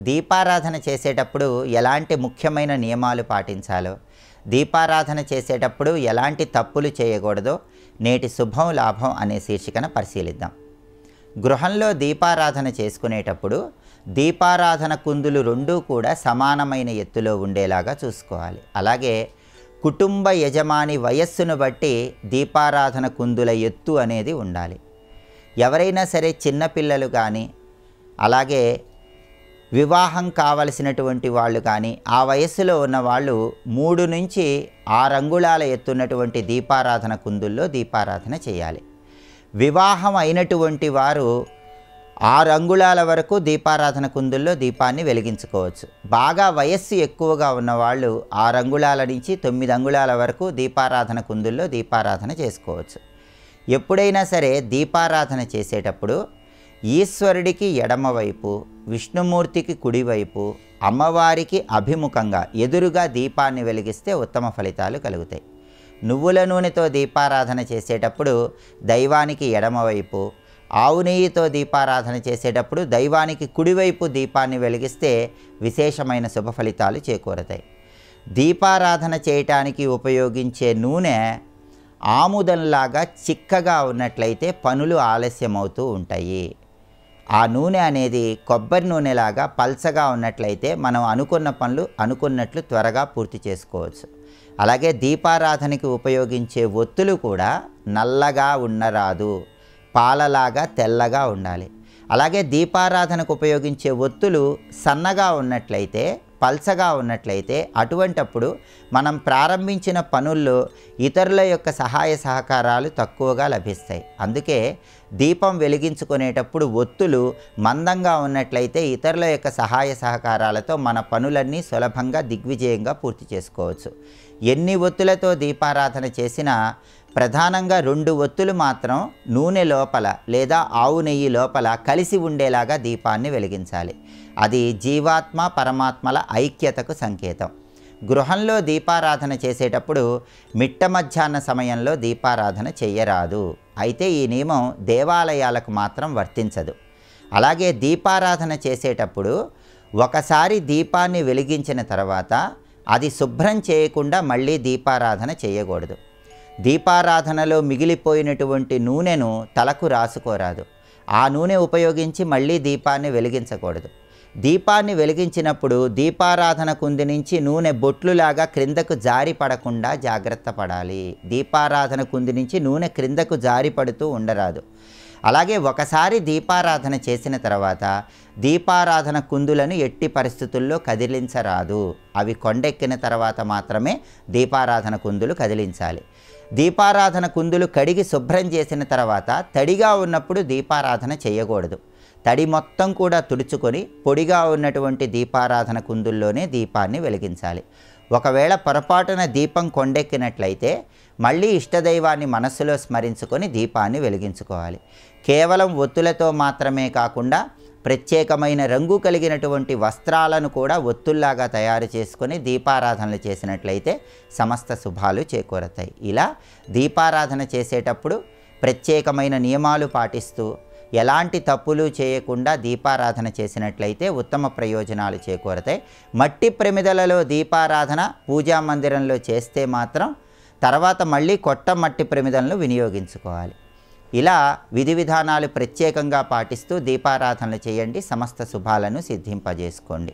దీపారాధన చేసేటప్పుడు ఎలాంటి ముఖ్యమైన నియమాలు పాటించాలో, దీపారాధన చేసేటప్పుడు ఎలాంటి తప్పులు చేయకూడదో నేటి శుభం లాభం అనే శీర్షికన పరిశీలిద్దాం. గృహంలో దీపారాధన చేసుకునేటప్పుడు దీపారాధన కుందులు రెండూ కూడా సమానమైన ఎత్తులో ఉండేలాగా చూసుకోవాలి. అలాగే కుటుంబ యజమాని వయస్సును బట్టి దీపారాధన కుందుల ఎత్తు అనేది ఉండాలి. ఎవరైనా సరే చిన్నపిల్లలు కానీ, అలాగే వివాహం కావలసినటువంటి వాళ్ళు కానీ, ఆ వయస్సులో ఉన్న వాళ్ళు 3 నుంచి 6 అంగుళాల ఎత్తున్నటువంటి దీపారాధన కుందుల్లో దీపారాధన చేయాలి. వివాహం అయినటువంటి వారు 6 అంగుళాల వరకు దీపారాధన కుందుల్లో దీపాన్ని వెలిగించుకోవచ్చు. బాగా వయస్సు ఎక్కువగా ఉన్నవాళ్ళు 6 అంగుళాల నుంచి 9 అంగుళాల వరకు దీపారాధన కుందుల్లో దీపారాధన చేసుకోవచ్చు. ఎప్పుడైనా సరే దీపారాధన చేసేటప్పుడు ఈశ్వరుడికి ఎడమవైపు, విష్ణుమూర్తికి కుడివైపు, అమ్మవారికి అభిముఖంగా ఎదురుగా దీపాన్ని వెలిగిస్తే ఉత్తమ ఫలితాలు కలుగుతాయి. నువ్వుల నూనెతో దీపారాధన చేసేటప్పుడు దైవానికి ఎడమవైపు, ఆవు నెయ్యితో దీపారాధన చేసేటప్పుడు దైవానికి కుడివైపు దీపాన్ని వెలిగిస్తే విశేషమైన శుభ ఫలితాలు చేకూరతాయి. దీపారాధన చేయటానికి ఉపయోగించే నూనె ఆముదంలాగా చిక్కగా ఉన్నట్లయితే పనులు ఆలస్యమవుతూ ఉంటాయి. ఆ నూనె అనేది కొబ్బరి నూనెలాగా పల్చగా ఉన్నట్లయితే మనం అనుకున్న పనులు అనుకున్నట్లు త్వరగా పూర్తి చేసుకోవచ్చు. అలాగే దీపారాధనకి ఉపయోగించే ఒత్తులు కూడా నల్లగా ఉండరాదు, పాలలాగా తెల్లగా ఉండాలి. అలాగే దీపారాధనకు ఉపయోగించే ఒత్తులు సన్నగా ఉన్నట్లయితే, పల్చగా ఉన్నట్లయితే అటువంటప్పుడు మనం ప్రారంభించిన పనుల్లో ఇతరుల యొక్క సహాయ సహకారాలు తక్కువగా లభిస్తాయి. అందుకే దీపం వెలిగించుకునేటప్పుడు ఒత్తులు మందంగా ఉన్నట్లయితే ఇతరుల యొక్క సహాయ సహకారాలతో మన పనులన్నీ సులభంగా దిగ్విజయంగా పూర్తి చేసుకోవచ్చు. ఎన్ని ఒత్తులతో దీపారాధన చేసినా ప్రధానంగా 2 ఒత్తులు మాత్రం నూనె లోపల లేదా ఆవు నెయ్యి లోపల కలిసి ఉండేలాగా దీపాన్ని వెలిగించాలి. అది జీవాత్మ పరమాత్మల ఐక్యతకు సంకేతం. గృహంలో దీపారాధన చేసేటప్పుడు మిట్ట మధ్యాహ్న సమయంలో దీపారాధన చెయ్యరాదు. అయితే ఈ నియమం దేవాలయాలకు మాత్రం వర్తించదు. అలాగే దీపారాధన చేసేటప్పుడు ఒకసారి దీపాన్ని వెలిగించిన తర్వాత అది శుభ్రం చేయకుండా మళ్ళీ దీపారాధన చేయకూడదు. దీపారాధనలో మిగిలిపోయినటువంటి నూనెను తలకు రాసుకోరాదు. ఆ నూనె ఉపయోగించి మళ్ళీ దీపాన్ని వెలిగించకూడదు. దీపాన్ని వెలిగించినప్పుడు దీపారాధన కుంది నుంచి నూనె బొట్లులాగా క్రిందకు జారి పడకుండా జాగ్రత్త పడాలి. దీపారాధన కుంది నుంచి నూనె క్రిందకు జారి పడుతూ ఉండరాదు. అలాగే ఒకసారి దీపారాధన చేసిన తర్వాత దీపారాధన కుందులను ఎట్టి పరిస్థితుల్లో కదిలించరాదు. అవి కొండెక్కిన తర్వాత మాత్రమే దీపారాధన కుందులు కదిలించాలి. దీపారాధన కుందులు కడిగి శుభ్రం చేసిన తర్వాత తడిగా ఉన్నప్పుడు దీపారాధన చేయకూడదు. తడి మొత్తం కూడా తుడుచుకొని పొడిగా ఉన్నటువంటి దీపారాధన కుందుల్లోనే దీపాన్ని వెలిగించాలి. ఒకవేళ పొరపాటున దీపం కొండెక్కినట్లయితే మళ్ళీ ఇష్టదైవాన్ని మనస్సులో స్మరించుకొని దీపాన్ని వెలిగించుకోవాలి. కేవలం ఒత్తులతో మాత్రమే కాకుండా ప్రత్యేకమైన రంగు కలిగినటువంటి వస్త్రాలను కూడా ఒత్తుల్లాగా తయారు చేసుకొని దీపారాధనలు చేసినట్లయితే సమస్త శుభాలు చేకూరతాయి. ఇలా దీపారాధన చేసేటప్పుడు ప్రత్యేకమైన నియమాలు పాటిస్తూ ఎలాంటి తప్పులు చేయకుండా దీపారాధన చేసినట్లయితే ఉత్తమ ప్రయోజనాలు చేకూరతాయి. మట్టి ప్రమిదలలో దీపారాధన పూజా మందిరంలో చేస్తే మాత్రం తర్వాత మళ్ళీ కొత్త మట్టి ప్రమిదలను వినియోగించుకోవాలి. ఇలా విధి విధానాలు ప్రత్యేకంగా పాటిస్తూ దీపారాధనలు చేయండి. సమస్త శుభాలను సిద్ధింపజేసుకోండి.